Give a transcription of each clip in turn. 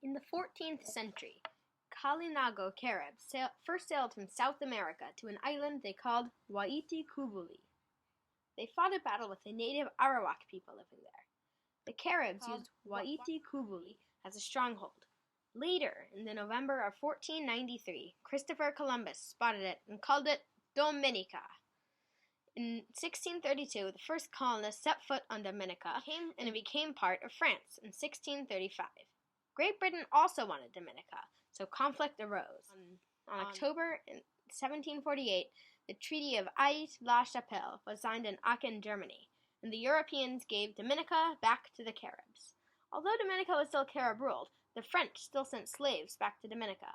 In the 14th century, Kalinago Caribs first sailed from South America to an island they called Waitikubuli. They fought a battle with the native Arawak people living there. The Caribs used Waitikubuli as a stronghold. Later, in the November of 1493, Christopher Columbus spotted it and called it Dominica. In 1632, the first colonists set foot on Dominica, and it became part of France in 1635. Great Britain also wanted Dominica, so conflict arose. On October 1748, the Treaty of Aix-la-Chapelle was signed in Aachen, Germany, and the Europeans gave Dominica back to the Caribs. Although Dominica was still Carib-ruled, the French still sent slaves back to Dominica.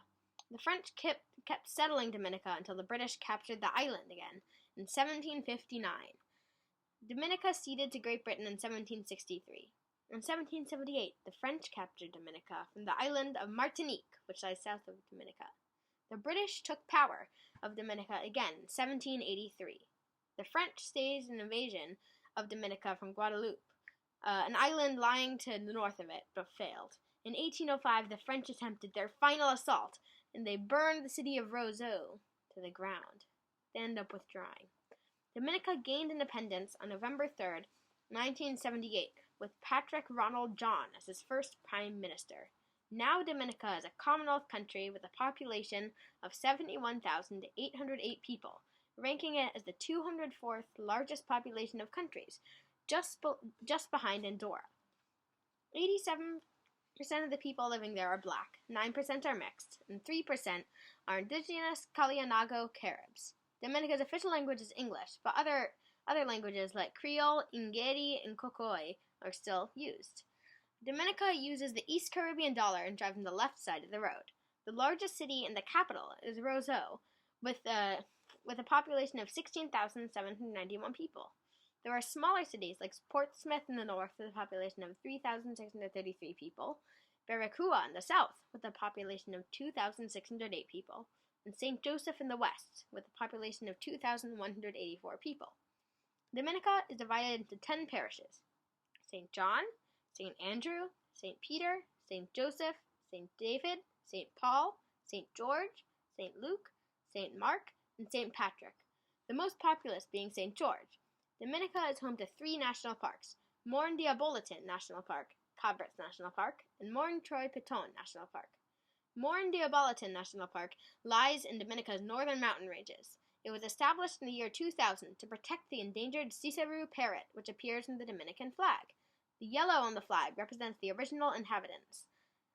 The French kept settling Dominica until the British captured the island again in 1759. Dominica ceded to Great Britain in 1763. In 1778, the French captured Dominica from the island of Martinique, which lies south of Dominica. The British took power of Dominica again in 1783. The French staged an invasion of Dominica from Guadeloupe, an island lying to the north of it, but failed. In 1805, the French attempted their final assault, and they burned the city of Roseau to the ground. They ended up withdrawing. Dominica gained independence on November 3rd, 1978, with Patrick Ronald John as its first prime minister. Now Dominica is a Commonwealth country with a population of 71,808 people, ranking it as the 204th largest population of countries, just behind Andorra. 87% of the people living there are black, 9% are mixed, and 3% are indigenous Kalinago Caribs. Dominica's official language is English, but other languages like Creole, Ngeri, and Khoikhoi are still used. Dominica uses the East Caribbean dollar and drives on the left side of the road. The largest city and the capital is Roseau, with a population of 16,791 people. There are smaller cities like Portsmouth in the north with a population of 3,633 people, Barracoa in the south with a population of 2,608 people, and St. Joseph in the west with a population of 2,184 people. Dominica is divided into 10 parishes: St. John, St. Andrew, St. Peter, St. Joseph, St. David, St. Paul, St. George, St. Luke, St. Mark, and St. Patrick, the most populous being St. George. Dominica is home to 3 national parks: Morne Diablotin National Park, Cabrits National Park, and Morne Pitons National Park. Morne Diablotin National Park lies in Dominica's northern mountain ranges. It was established in the year 2000 to protect the endangered Sisserou Parrot, which appears in the Dominican flag. The yellow on the flag represents the original inhabitants.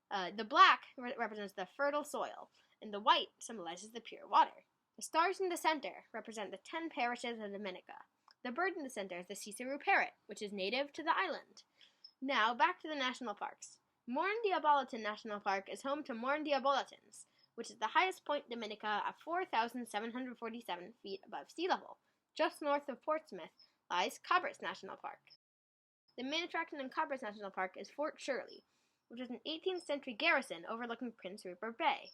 The black represents the fertile soil, and the white symbolizes the pure water. The stars in the center represent the 10 parishes of Dominica. The bird in the center is the Sisserou Parrot, which is native to the island. Now, back to the national parks. Morne Diablotin National Park is home to Morne Diablotins, which is the highest point in Dominica at 4,747 feet above sea level. Just north of Portsmouth lies Cabrits National Park. The main attraction in Cabrits National Park is Fort Shirley, which is an 18th century garrison overlooking Prince Rupert Bay.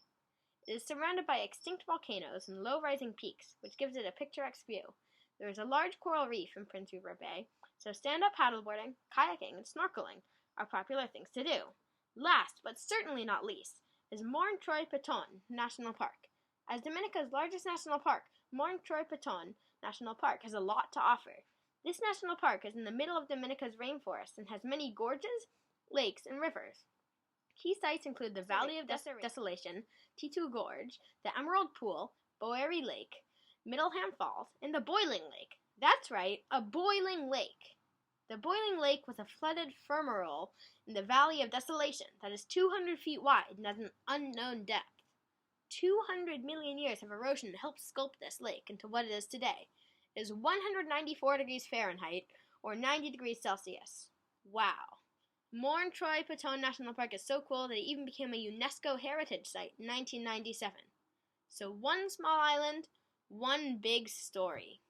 It is surrounded by extinct volcanoes and low-rising peaks, which gives it a picturesque view. There is a large coral reef in Prince Rupert Bay, so stand-up paddleboarding, kayaking, and snorkeling are popular things to do. Last, but certainly not least, is Morne Pitons National Park. As Dominica's largest national park, Morne Pitons National Park has a lot to offer. This national park is in the middle of Dominica's rainforest and has many gorges, lakes, and rivers. Key sites include the Valley of Desolation, Titu Gorge, the Emerald Pool, Boeri Lake, Middleham Falls, and the Boiling Lake. That's right, a boiling lake. The Boiling Lake was a flooded fumarole in the Valley of Desolation that is 200 feet wide and has an unknown depth. 200 million years of erosion helped sculpt this lake into what it is today. It is 194 degrees Fahrenheit, or 90 degrees Celsius. Wow. Morne Pitons National Park is so cool that it even became a UNESCO Heritage Site in 1997. So one small island, one big story.